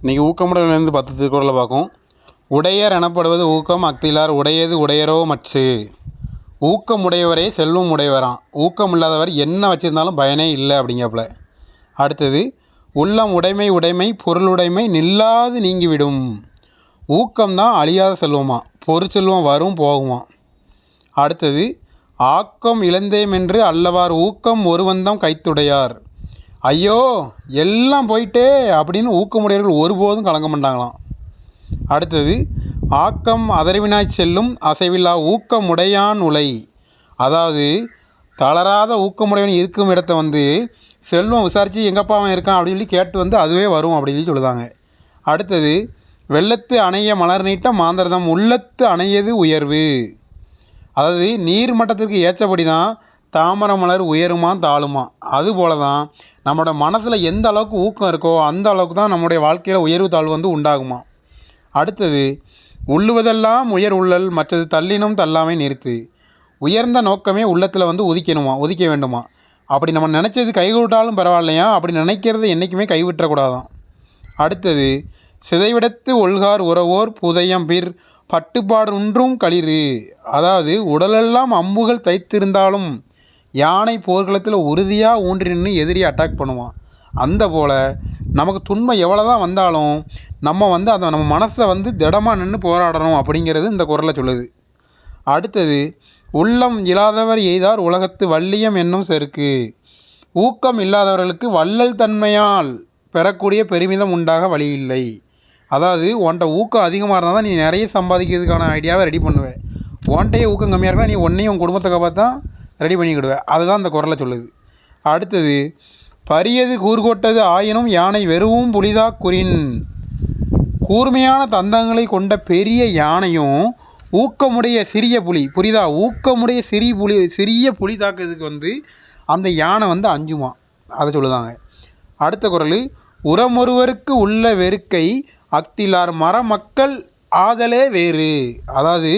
இன்றைக்கி ஊக்கமுடையிலிருந்து 10 திருக்குறளை பார்க்கும். உடையர் எனப்படுவது ஊக்கம் அக்திலார் உடையது உடையரோ மற்று. ஊக்கமுடையவரே செல்வம் உடையவராம். ஊக்கம் இல்லாதவர் என்ன வச்சுருந்தாலும் பயனே இல்லை அப்படிங்கிறப்பல. அடுத்தது, உள்ளம் உடைமை உடைமை பொருளுடைமை நில்லாது நீங்கிவிடும். ஊக்கம்தான் அழியாத செல்வமா, பொருட்செல்வம் வரும் போகுமா. அடுத்தது, ஆக்கம் இழந்தேமென்று அல்லவார் ஊக்கம் ஒருவந்தம் கைத்துடையார். ஐயோ எல்லாம் போயிட்டே அப்படின்னு ஊக்கமுடையவர்கள் ஒருபோதும் கலங்க மாட்டாங்களாம். அடுத்தது, ஆக்கம் அதறிவினாய் செல்லும் அசைவில்லா ஊக்கமுடையான் உலை. அதாவது தளராத ஊக்கமுடையவன் இருக்கும் இடத்த செல்வம் விசாரித்து எங்கப்பா அவன் இருக்கான் அப்படின்னு சொல்லி கேட்டு அதுவே வரும் அப்படின்னு சொல்லி சொல்லுதாங்க. அடுத்தது, வெள்ளத்து அணைய மலர் நீட்ட மாந்தர்தம் உள்ளத்து அணையது உயர்வு. அதாவது நீர் மட்டத்திற்கு ஏற்றபடி தான் தாமரை மலர் உயருமா தாழுமா. அதுபோல தான் நம்மளோட மனசில் எந்த அளவுக்கு ஊக்கம் இருக்கோ அந்த அளவுக்கு தான் நம்முடைய வாழ்க்கையில் உயர்வு தாழ்வு உண்டாகுமா. அடுத்தது, உள்ளுவதெல்லாம் உயர் உள்ளல் மற்றது தள்ளினும் தள்ளாமை நிறுத்து. உயர்ந்த நோக்கமே உள்ளத்தில் உதிக்க வேண்டுமா. அப்படி நம்ம நினச்சது கைவிட்டாலும் பரவாயில்லையா, அப்படி நினைக்கிறத என்றைக்குமே கைவிட்டக்கூடாதான். அடுத்தது, சிதைவிடத்து ஒல்கார் உறவோர் புதையம்பிர் பட்டுப்பாடொன்றும் களிறு. அதாவது உடலெல்லாம் அம்புகள் தைத்திருந்தாலும் யானை போர்க்களத்தில் உறுதியாக ஊன்றி நின்று எதிரியை அட்டாக் பண்ணுவான். அந்த போல் நமக்கு துன்பம் எவ்வளோ தான் வந்தாலும் நம்ம அதை நம்ம மனசை திடமாக நின்று போராடணும் அப்படிங்கிறது இந்த குறளை சொல்லுது. அடுத்தது, உள்ளம் இல்லாதவர் எய்தார் உலகத்து வள்ளியம் என்னும் செருக்கு. ஊக்கம் இல்லாதவர்களுக்கு வள்ளல் தன்மையால் பெறக்கூடிய பெருமிதம் உண்டாக வழி இல்லை. அதாவது உன்கிட்ட ஊக்கம் அதிகமாக இருந்தால் தான் நீ நிறைய சம்பாதிக்கிறதுக்கான ஐடியாவை ரெடி பண்ணுவேன். உன்கிட்டயே ஊக்கம் கம்மியாக இருக்கா, நீ உன்னையும் உன் குடும்பத்தை காப்பாற்ற ரெடி பண்ணிக்கிடுவேன். அதுதான் அந்த குறளை சொல்லுது. அடுத்தது, பரியது கூர்கோட்டது ஆயினும் யானை வெறுவும் புலிதா குறின். கூர்மையான தந்தங்களை கொண்ட பெரிய யானையும் ஊக்கமுடைய சிறிய புலி புரிதா, ஊக்கமுடைய சிறிய புலி தாக்குறதுக்கு அந்த யானை அஞ்சுமா. அதை சொல்லுதாங்க. அடுத்த குறள், உரமொருவருக்கு உள்ள வெறுக்கை அக்திலார் மரமக்கள் ஆதலே வேறு. அதாவது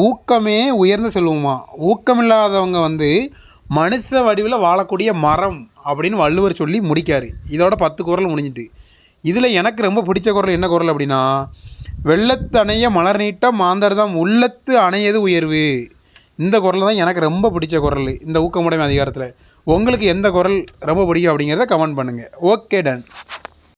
ஊக்கமே உயர்ந்த செல்வமா. ஊக்கமில்லாதவங்க மனுஷ வடிவில் வாழக்கூடிய மரம் அப்படின்னு வள்ளுவர் சொல்லி முடிக்காரு. இதோட 10 குறள் முடிஞ்சிட்டு. இதில் எனக்கு ரொம்ப பிடிச்ச குறள் என்ன குறள் அப்படின்னா, வெள்ளத்து அணைய மலர் நீட்ட மாந்தர்தம் உள்ளத்து அணையது உயர்வு. இந்த குறள் தான் எனக்கு ரொம்ப பிடிச்ச குறள் இந்த ஊக்கமுடைமை அதிகாரத்தில். உங்களுக்கு எந்த குறள் ரொம்ப பிடிக்கும் அப்படிங்கிறத கமெண்ட் பண்ணுங்கள். Okay, ton.